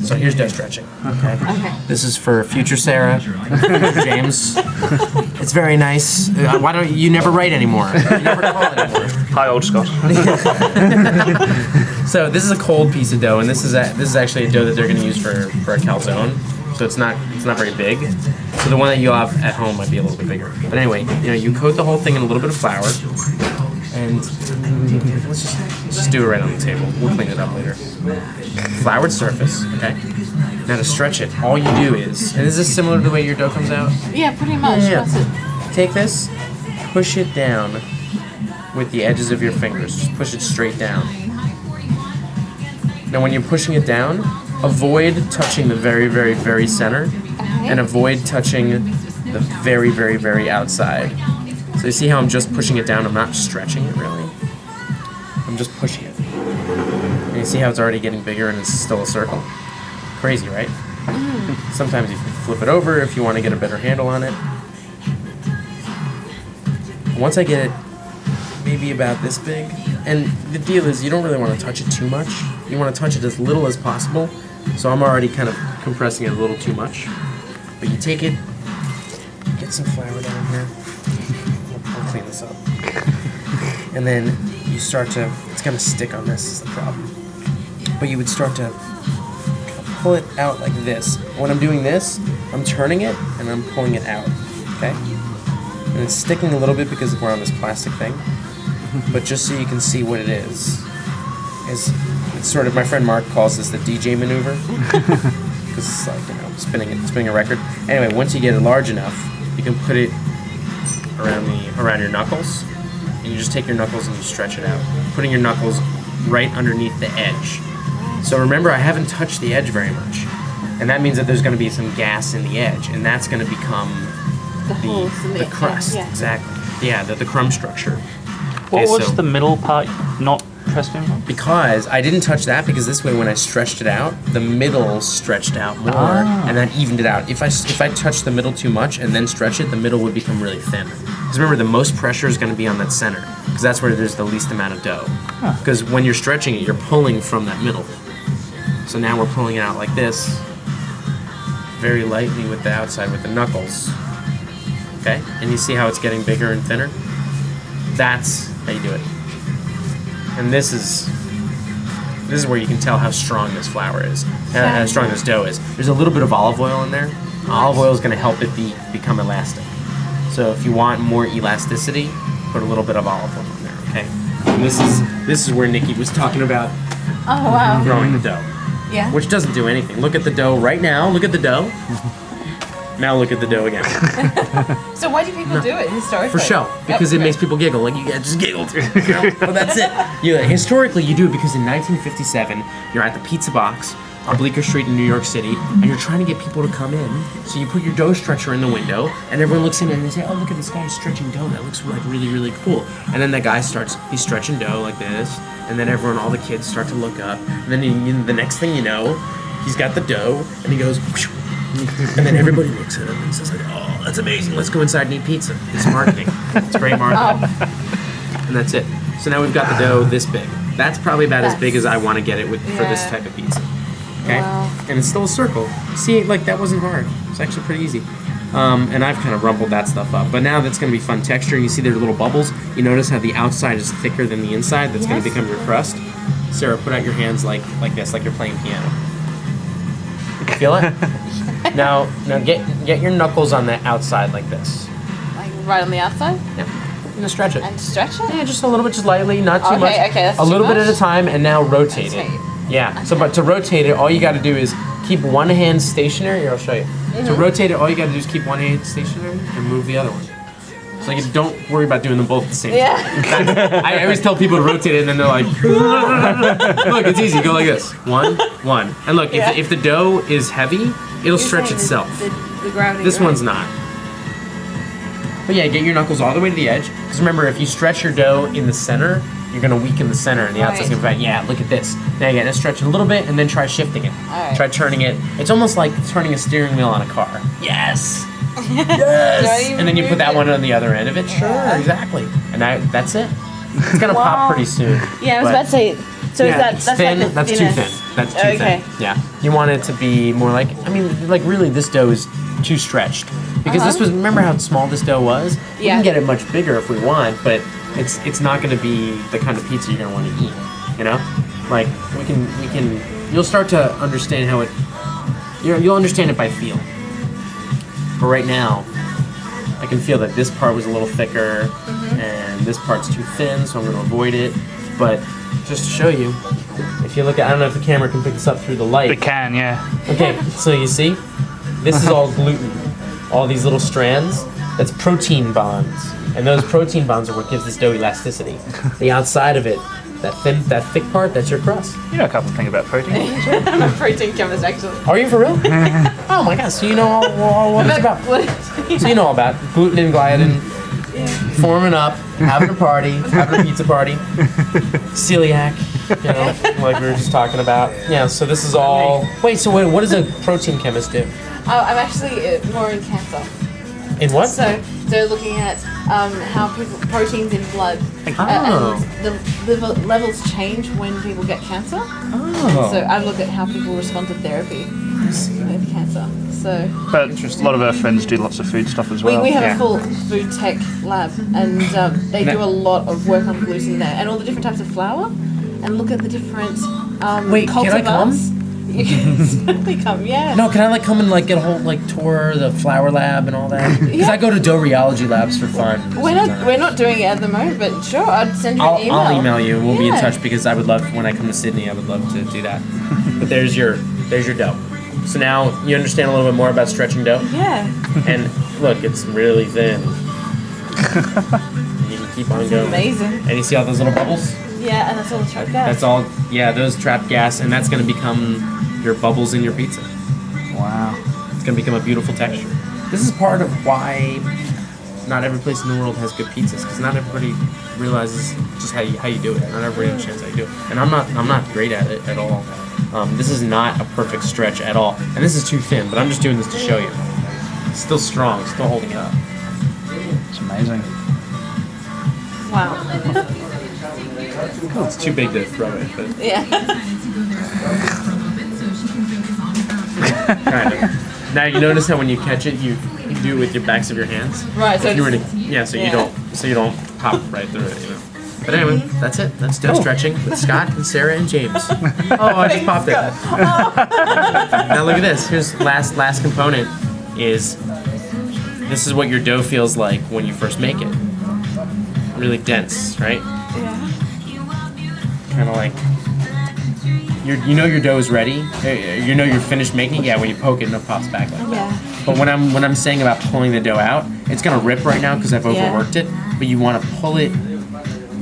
So here's dough stretching. Okay. Okay. This is for future Sarah, James. It's very nice. Why don't you never write anymore? You never call anymore. Hi, old Scott. So this is a cold piece of dough, and this is actually a dough that they're going to use for a calzone. So it's not very big. So the one that you have at home might be a little bit bigger. But anyway, you coat the whole thing in a little bit of flour, and let's just do it right on the table. We'll clean it up later. Floured surface. Okay. Now to stretch it, all you do is, and is this similar to the way your dough comes out? Yeah, pretty much. Yeah. That's it. Take this, push it down with the edges of your fingers. Just push it straight down. Now when you're pushing it down, avoid touching the very, very, very center, and avoid touching the very, very, very outside. So you see how I'm just pushing it down? I'm not stretching it really. I'm just pushing it. And you see how it's already getting bigger and it's still a circle? Crazy, right? Sometimes you can flip it over if you want to get a better handle on it. Once I get it maybe about this big, and the deal is you don't really want to touch it too much. You want to touch it as little as possible. So I'm already kind of compressing it a little too much. But you take it, get some flour down here. I'll clean this up. And then you start to, it's going to stick on this is the problem. But you would start to pull it out like this. When I'm doing this, I'm turning it and I'm pulling it out, okay? And it's sticking a little bit because we're on this plastic thing. But just so you can see what it is it's sort of, my friend Mark calls this the DJ maneuver. Because it's like, spinning a record. Anyway, once you get it large enough, you can put it around your knuckles. And you just take your knuckles and you stretch it out. Putting your knuckles right underneath the edge. So remember, I haven't touched the edge very much. And that means that there's going to be some gas in the edge. And that's going to become the crust. Yeah. Exactly. Yeah, the crumb structure. What Okay, was so- the middle part not pressed in? Because I didn't touch that, because this way when I stretched it out, the middle stretched out more, and that evened it out. If I touched the middle too much and then stretch it, the middle would become really thin. Because remember, the most pressure is going to be on that center, because that's where there's the least amount of dough. Because when you're stretching it, you're pulling from that middle. So now we're pulling it out like this, very lightly with the outside, with the knuckles. Okay? And you see how it's getting bigger and thinner? That's how you do it. And this is where you can tell how strong this flour is, how strong this dough is. There's a little bit of olive oil in there. Olive oil is going to help it become elastic. So if you want more elasticity, put a little bit of olive oil in there, okay? And this is where Nikki was talking about growing the dough. Yeah. Which doesn't do anything. Look at the dough right now. Look at the dough. Now look at the dough again. So why do people do it historically? For show, because it makes people giggle. Like, you just giggled. But that's it. Historically, you do it because in 1957, you're at the Pizza Box on Bleecker Street in New York City, and you're trying to get people to come in. So you put your dough stretcher in the window, and everyone looks in and they say, "Oh, look at this guy stretching dough. That looks like really, really cool." And then that guy he's stretching dough like this, and then all the kids start to look up, and then the next thing you know, he's got the dough, and he goes, whoosh, and then everybody looks at him and says like, "Oh, that's amazing. Let's go inside and eat pizza." It's marketing. It's great marketing. And that's it. So now we've got the dough this big. That's probably about as big as I want to get it for this type of pizza. Okay? Wow. And it's still a circle. See, like, that wasn't hard. It's actually pretty easy. And I've kind of rumpled that stuff up. But now that's going to be fun texture. You see there's little bubbles. You notice how the outside is thicker than the inside. That's going to become your crust. Sarah, put out your hands like this, like you're playing piano. Feel it? Now get your knuckles on the outside like this. Like right on the outside? Yeah. And just stretch it. And stretch it? Yeah, just a little bit, just lightly, not too much. Okay, that's a little too bit much? at a time, and now rotate it. Yeah. So, but to rotate it, all you got to do is keep one hand stationary. Here, I'll show you. To rotate it, all you got to do is keep one hand stationary and move the other one. So you don't worry about doing them both at the same time. I always tell people to rotate it, and then they're like, "Look, it's easy. Go like this. One. And look, if the dough is heavy, it'll stretch itself. The gravity. This one's not. But yeah, get your knuckles all the way to the edge. Because remember, if you stretch your dough in the center, you're going to weaken the center, and the outside's going to be, yeah, look at this. Now again, let's stretch it a little bit, and then try shifting it. Alright. Try turning it. It's almost like turning a steering wheel on a car. Yes! Yes! And then you put that one on the other end of it. Sure, exactly. And that's it. It's going to pop pretty soon. Yeah, I was about to say, So is that it's that's thin? like the That's too thinnest? thin. That's too Okay. thin. Yeah. You want it to be more like, I mean, like really this dough is too stretched. Because this was, remember how small this dough was? We Yeah. can get it much bigger if we want, but it's not going to be the kind of pizza you're going to want to eat, you know? Like, we can, you'll start to understand how it, you'll understand it by feel. But right now, I can feel that this part was a little thicker and this part's too thin, so I'm going to avoid it. But just to show you, if you look at, I don't know if the camera can pick this up through the light. It can, yeah. Okay, so you see, this is all gluten. All these little strands, that's protein bonds. And those protein bonds are what gives this dough elasticity. The outside of it, that thick part, that's your crust. You know a couple of things about protein. I'm a protein chemist, actually. Are you for real? Oh my god, so you know all what it's about. So you know all about gluten and gliadin, forming up, having a party, having a pizza party, celiac, you know, like we were just talking about. Yeah, so this is all, wait, so what does a protein chemist do? I'm actually more in cancer. In what? So looking at how proteins in blood Oh. and the levels change when people get cancer. Oh. So I look at how people respond to therapy with cancer. So But a lot of our friends do lots of food stuff as well. we have yeah. a full food tech lab, and they do a lot of work on gluten there and all the different types of flour, and look at the different Wait, can I come? cultivars. You can certainly come, yeah. No, can I like come and like get a whole like tour of the flour lab and all that? Because Yeah. I go to dough rheology labs for fun. We're not doing it at the moment, but sure, I'd send you an email. I'll email you. We'll be in Yeah. touch because I would love when I come to Sydney. I would love to do that. But there's your dough. So now you understand a little bit more about stretching dough. Yeah. And look, it's really thin. You can keep on going. Amazing. And you see all those little bubbles? Yeah, and that's all the trapped gas. That's all. Yeah, those trapped gas, and that's going to become your bubbles in your pizza. Wow. It's going to become a beautiful texture. This is part of why not every place in the world has good pizzas, because not everybody realizes just how you do it. Not everybody understands how you do it. And I'm not great at it at all. This is not a perfect stretch at all. And this is too thin, but I'm just doing this to show you. It's still strong, it's still holding up. It's amazing. Wow. It's too big to throw it, but Yeah. kind of. Now you notice how when you catch it, you do it with your backs of your hands. Right, so If you were to, it's- yeah, so yeah. you don't pop right through it, you know. But anyway, that's it. That's dough stretching with Scott and Sarah and James. Oh, I just popped it. Now look at this. Here's last component is this is what your dough feels like when you first make it. Really dense, right? Yeah. Kind of like you know your dough is ready. You know you're finished making it. Yeah, when you poke it, it pops back like that. Yeah. But when I'm saying about pulling the dough out, it's gonna rip right now because I've Yeah. overworked it. But you want to pull it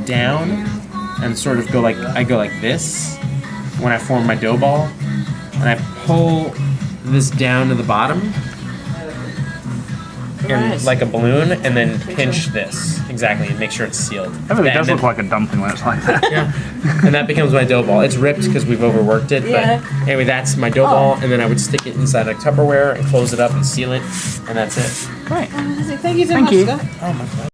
down and sort of go like this when I form my dough ball, and I pull this down to the bottom and Right. like a balloon, and then pinch this exactly and make sure it's sealed. That really does And look like a dumpling when it's like that. yeah, and that becomes my dough ball. It's ripped because we've overworked it, Yeah. but anyway, that's my dough ball, and then I would stick it inside a Tupperware and close it up and seal it, and that's it. Great. Thank you so Thank much, you. Scott. Oh my god.